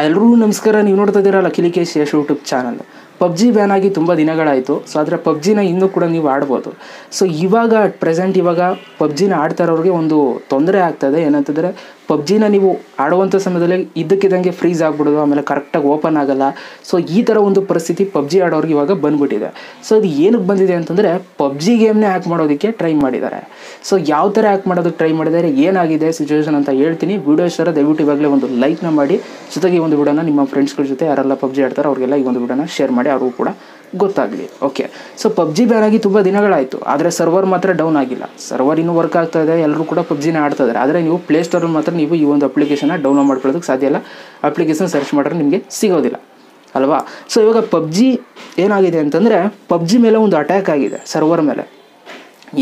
ಎಲ್ಲರಿಗೂ ನಮಸ್ಕಾರ. ನೀವು ನೋಡ್ತಾ ಇದ್ದೀರಾ Lakkesh Yash YouTube channel. PUBG ban ಆಗಿ ತುಂಬ ದಿನಗಳಾಯಿತು. ಸೊ ಆದರೆ ಪಬ್ಜಿನ ಇನ್ನೂ ಕೂಡ ನೀವು ಆಡ್ಬೋದು. ಸೊ ಇವಾಗ ಪ್ರೆಸೆಂಟ್ ಪಬ್ಜಿನ ಆಡ್ತಾ ಇರೋರಿಗೆ ಒಂದು ತೊಂದರೆ ಆಗ್ತದೆ. ಏನಂತಂದರೆ ಪಬ್ಜಿನ ನೀವು ಆಡುವಂಥ ಸಮಯದಲ್ಲಿ ಇದ್ದಕ್ಕಿದ್ದಂಗೆ ಫ್ರೀಸ್ ಆಗಿಬಿಡೋದು, ಆಮೇಲೆ ಕರೆಕ್ಟಾಗಿ ಓಪನ್ ಆಗೋಲ್ಲ. ಸೊ ಈ ಥರ ಒಂದು ಪರಿಸ್ಥಿತಿ ಪಬ್ಜಿ ಆಡೋರಿಗೆ ಇವಾಗ ಬಂದುಬಿಟ್ಟಿದೆ. ಸೊ ಅದು ಏನಕ್ಕೆ ಬಂದಿದೆ ಅಂತಂದರೆ ಪಬ್ಜಿ ಗೇಮ್ನೇ ಹ್ಯಾಕ್ ಮಾಡೋದಕ್ಕೆ ಟ್ರೈ ಮಾಡಿದ್ದಾರೆ. ಸೊ ಯಾವ ಥರ ಹ್ಯಾಕ್ ಮಾಡೋದಕ್ಕೆ ಟ್ರೈ ಮಾಡಿದ್ದಾರೆ, ಏನಾಗಿದೆ ಸಿಚುವೇಶನ್ ಅಂತ ಹೇಳ್ತೀನಿ. ವಿಡಿಯೋ ಇಷ್ಟ ದಯವಿಟ್ಟು ಇವಾಗಲೇ ಒಂದು ಲೈಕ್ನ ಮಾಡಿ, ಜೊತೆಗೆ ಈ ಒಂದು ವಿಡಿಯೋನ ನಿಮ್ಮ ಫ್ರೆಂಡ್ಸ್ಗಳ ಜೊತೆ ಯಾರೆಲ್ಲ ಪಬ್ಜಿ ಆಡ್ತಾರೆ ಅವ್ರಿಗೆಲ್ಲ ಈ ಒಂದು ವಿಡಿಯೋನ ಶೇರ್ ಮಾಡಿ, ಅವ್ರಿಗೂ ಕೂಡ ಗೊತ್ತಾಗಲಿ. ಓಕೆ, ಸೊ ಪಬ್ಜಿ ಬ್ಯಾನ್ ಆಗಿ ತುಂಬ ದಿನಗಳಾಯಿತು. ಆದರೆ ಸರ್ವರ್ ಮಾತ್ರ ಡೌನ್ ಆಗಿಲ್ಲ. ಸರ್ವರ್ ಇನ್ನೂ ವರ್ಕ್ ಆಗ್ತಾ ಇದೆ, ಎಲ್ಲರೂ ಕೂಡ ಪಬ್ಜಿನ ಆಡ್ತಾ ಇದ್ದಾರೆ. ಆದರೆ ನೀವು ಪ್ಲೇಸ್ಟೋರಲ್ಲಿ ಮಾತ್ರ ನೀವು ಈ ಒಂದು ಅಪ್ಲಿಕೇಶನ್ನ ಡೌನ್ಲೋಡ್ ಮಾಡ್ಕೊಳ್ಳೋದಕ್ಕೆ ಸಾಧ್ಯ ಇಲ್ಲ. ಅಪ್ಲಿಕೇಶನ್ ಸರ್ಚ್ ಮಾಡಿದ್ರೆ ನಿಮಗೆ ಸಿಗೋದಿಲ್ಲ ಅಲ್ವಾ. ಸೊ ಇವಾಗ ಪಬ್ಜಿ ಏನಾಗಿದೆ ಅಂತಂದರೆ ಪಬ್ಜಿ ಮೇಲೆ ಒಂದು ಅಟ್ಯಾಕ್ ಆಗಿದೆ ಸರ್ವರ್ ಮೇಲೆ.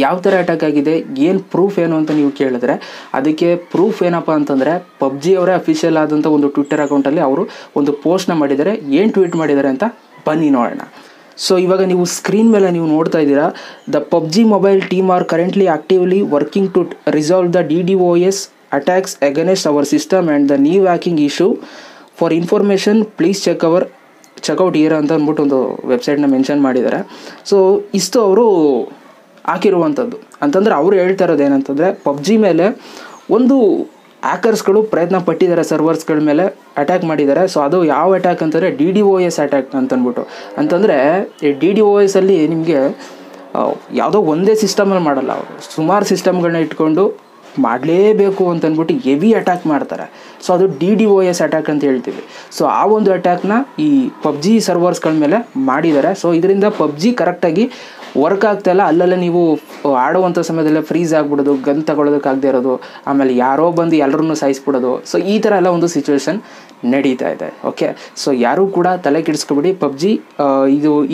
ಯಾವ ಥರ ಅಟ್ಯಾಕ್ ಆಗಿದೆ, ಏನು ಪ್ರೂಫ್ ಏನು ಅಂತ ನೀವು ಕೇಳಿದ್ರೆ ಅದಕ್ಕೆ ಪ್ರೂಫ್ ಏನಪ್ಪ ಅಂತಂದರೆ ಪಬ್ಜಿ ಅವರೇ ಅಫಿಷಿಯಲ್ ಆದಂಥ ಒಂದು ಟ್ವಿಟ್ಟರ್ ಅಕೌಂಟಲ್ಲಿ ಅವರು ಒಂದು ಪೋಸ್ಟ್ನ ಮಾಡಿದ್ದಾರೆ. ಏನು ಟ್ವೀಟ್ ಮಾಡಿದ್ದಾರೆ ಅಂತ ಬನ್ನಿ ನೋಡೋಣ. ಸೊ ಇವಾಗ ನೀವು ಸ್ಕ್ರೀನ್ ಮೇಲೆ ನೀವು ನೋಡ್ತಾ ಇದ್ದೀರಾ, the PUBG mobile team are currently actively working to resolve the DDoS attacks against our system and the new hacking issue. For information please check out here ಅಂತ ಅಂದ್ಬಿಟ್ಟು ಒಂದು ವೆಬ್ಸೈಟ್ನ ಮೆನ್ಷನ್ ಮಾಡಿದ್ದಾರೆ. ಸೊ ಇಷ್ಟು ಅವರು ಹಾಕಿರುವಂಥದ್ದು ಅಂತಂದರೆ ಅವರು ಹೇಳ್ತಾ ಇರೋದು ಏನಂತಂದರೆ ಪಬ್ಜಿ ಮೇಲೆ ಒಂದು ಹ್ಯಾಕರ್ಸ್ಗಳು ಪ್ರಯತ್ನ ಪಟ್ಟಿದ್ದಾರೆ, ಸರ್ವರ್ಸ್ಗಳ ಮೇಲೆ ಅಟ್ಯಾಕ್ ಮಾಡಿದ್ದಾರೆ. ಸೊ ಅದು ಯಾವ ಅಟ್ಯಾಕ್ ಅಂತಂದರೆ DDoS ಅಟ್ಯಾಕ್ ಅಂತಂದ್ಬಿಟ್ಟು. ಅಂತಂದರೆ ಈ DDoS ಅಲ್ಲಿ ನಿಮಗೆ ಯಾವುದೋ ಒಂದೇ ಸಿಸ್ಟಮಲ್ಲಿ ಮಾಡಲ್ಲ, ಅವರು ಸುಮಾರು ಸಿಸ್ಟಮ್ಗಳನ್ನ ಇಟ್ಕೊಂಡು ಮಾಡಲೇಬೇಕು ಅಂತಂದ್ಬಿಟ್ಟು ಹೆವಿ ಅಟ್ಯಾಕ್ ಮಾಡ್ತಾರೆ. ಸೊ ಅದು DDoS ಅಟ್ಯಾಕ್ ಅಂತ ಹೇಳ್ತೀವಿ. ಸೊ ಆ ಒಂದು ಅಟ್ಯಾಕ್ನ ಈ ಪಬ್ಜಿ ಸರ್ವರ್ಸ್ಗಳ ಮೇಲೆ ಮಾಡಿದ್ದಾರೆ. ಸೊ ಇದರಿಂದ ಪಬ್ಜಿ ಕರೆಕ್ಟಾಗಿ ವರ್ಕ್ ಆಗ್ತಾಯಿಲ್ಲ. ಅಲ್ಲಲ್ಲೇ ನೀವು ಆಡುವಂಥ ಸಮಯದಲ್ಲೇ ಫ್ರೀಸ್ ಆಗಿಬಿಡೋದು, ಗನ್ ತಗೊಳ್ಳೋದಕ್ಕಾಗದೇ ಇರೋದು, ಆಮೇಲೆ ಯಾರೋ ಬಂದು ಎಲ್ಲರನ್ನೂ ಸಾಯಿಸ್ಬಿಡೋದು. ಸೊ ಈ ಥರ ಎಲ್ಲ ಒಂದು ಸಿಚುವೇಶನ್ ನಡೀತಾ ಇದೆ. ಓಕೆ, ಸೊ ಯಾರೂ ಕೂಡ ತಲೆ ಕೆಡಿಸ್ಕೊಬಿಡಿ. ಪಬ್ಜಿ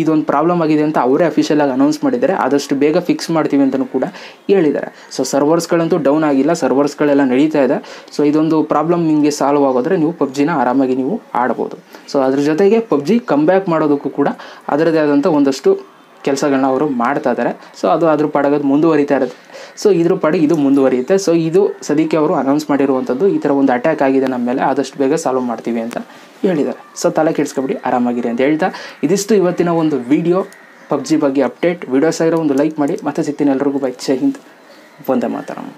ಇದೊಂದು ಪ್ರಾಬ್ಲಮ್ ಆಗಿದೆ ಅಂತ ಅವರೇ ಅಫಿಷಿಯಲಾಗಿ ಅನೌನ್ಸ್ ಮಾಡಿದ್ದಾರೆ. ಆದಷ್ಟು ಬೇಗ ಫಿಕ್ಸ್ ಮಾಡ್ತೀವಿ ಅಂತಲೂ ಕೂಡ ಹೇಳಿದ್ದಾರೆ. ಸೊ ಸರ್ವರ್ಸ್ಗಳಂತೂ ಡೌನ್ ಆಗಿಲ್ಲ, ಸರ್ವರ್ಸ್ಗಳೆಲ್ಲ ನಡೀತಾ ಇದೆ. ಸೊ ಇದೊಂದು ಪ್ರಾಬ್ಲಮ್ ನಿಮಗೆ ಸಾಲ್ವ್ ಆಗೋದ್ರೆ ನೀವು ಪಬ್ಜಿನ ಆರಾಮಾಗಿ ನೀವು ಆಡ್ಬೋದು. ಸೊ ಅದ್ರ ಜೊತೆಗೆ ಪಬ್ಜಿ ಕಮ್ ಬ್ಯಾಕ್ ಮಾಡೋದಕ್ಕೂ ಕೂಡ ಅದರದೇ ಆದಂಥ ಒಂದಷ್ಟು ಕೆಲಸಗಳನ್ನ ಅವರು ಮಾಡ್ತಾ ಇದ್ದಾರೆ. ಸೊ ಅದು ಅದ್ರ ಪಾಡೋದು ಮುಂದುವರಿತಾ ಇರುತ್ತೆ. ಸೊ ಇದ್ರ ಪಾಡಿಗೆ ಇದು ಮುಂದುವರಿಯುತ್ತೆ. ಸೊ ಇದು ಸದ್ಯಕ್ಕೆ ಅವರು ಅನೌನ್ಸ್ ಮಾಡಿರುವಂಥದ್ದು. ಈ ಥರ ಒಂದು ಅಟ್ಯಾಕ್ ಆಗಿದೆ ನಮ್ಮ ಮೇಲೆ, ಆದಷ್ಟು ಬೇಗ ಸಾಲ್ವ್ ಮಾಡ್ತೀವಿ ಅಂತ ಹೇಳಿದ್ದಾರೆ. ಸೊ ತಲೆ ಕೆಡಿಸ್ಕೊಬಿಡಿ, ಆರಾಮಾಗಿರಿ ಅಂತ ಹೇಳ್ತಾ ಇದಿಷ್ಟು ಇವತ್ತಿನ ಒಂದು ವಿಡಿಯೋ ಪಬ್ಜಿ ಬಗ್ಗೆ ಅಪ್ಡೇಟ್. ವಿಡಿಯೋಸ್ ಆಗಿರೋ ಒಂದು ಲೈಕ್ ಮಾಡಿ, ಮತ್ತೆ ಸಿಗ್ತೀನಿ ಎಲ್ರಿಗೂ. ಬೈ, ಜೈ ಹಿಂದ್, ವಂದೇ ಮಾತರಂ.